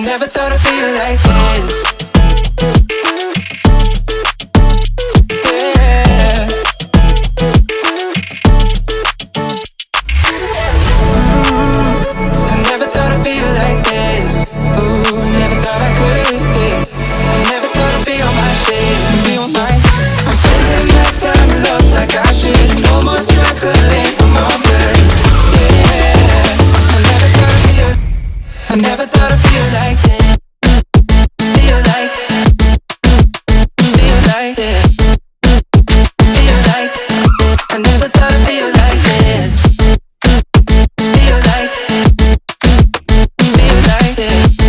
never thought I'd feel like this. Yeah. I never thought I'd feel like this. Ooh, never thought I could. Yeah. I never thought I'd be on my shit, be on mine. I'm spending my time in love like I should. No more struggling, I'm all good. Yeah. I never thought I'd feel like this. Feel like, feel like this. Feel like, I never thought I'd feel like this. Feel like, feel like this.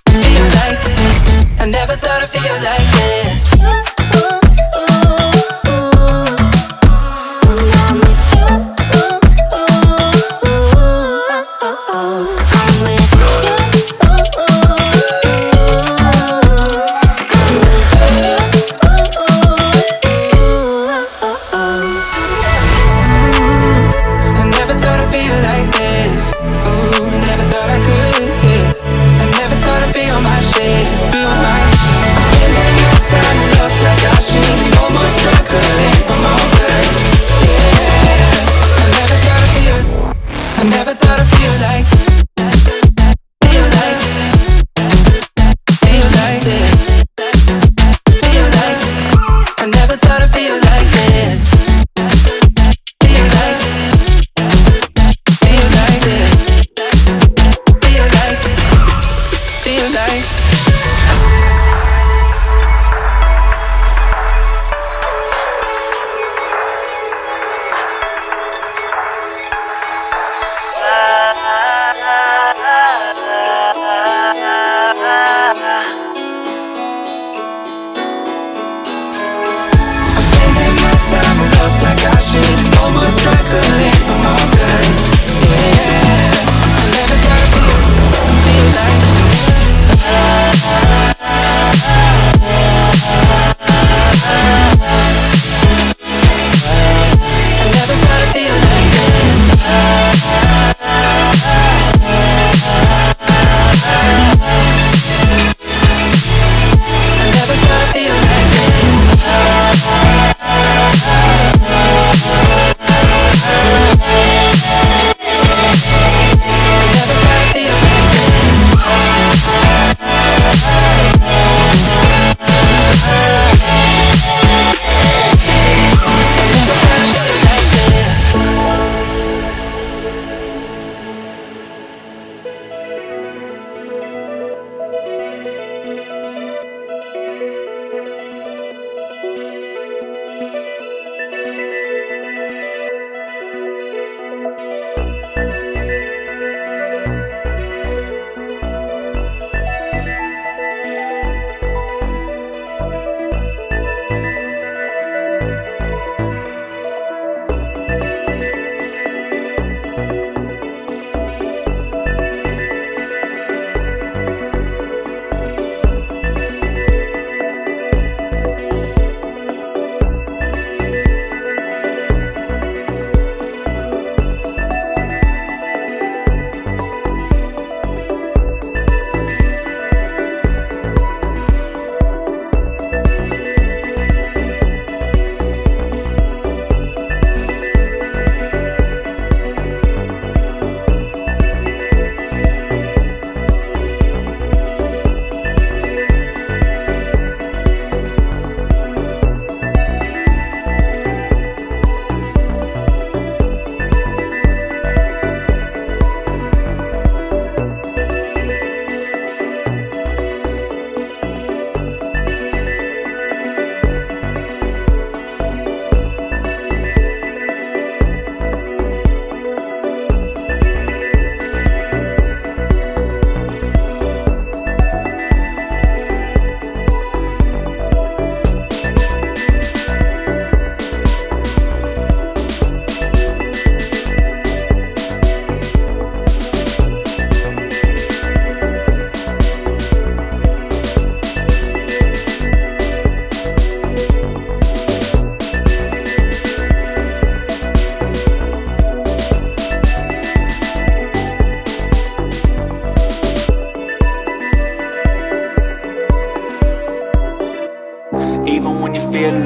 Feel like, I never thought I'd feel like this. I never thought I'd feel like, feel like, feel like this. Feel like, I never thought I'd feel like this. Feel like, feel like this. Feel like, feel like.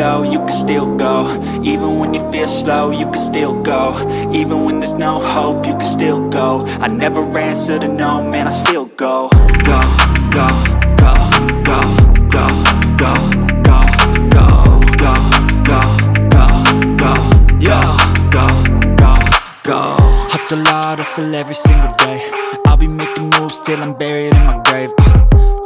low, you can still go. Even when you feel slow, you can still go. Even when there's no hope, you can still go. I never answer to no, man, I still go. Go, go, go, go, go, go, go, go, go, go, go, go, yo, go, go, go. Hustle hard, hustle every single day. I'll be making moves till I'm buried in my grave.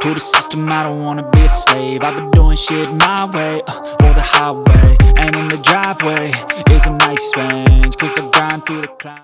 To the system, I don't wanna be a slave. I've been doing shit my way, or the highway. And in the driveway is a nice range, 'cause I grind through the clouds.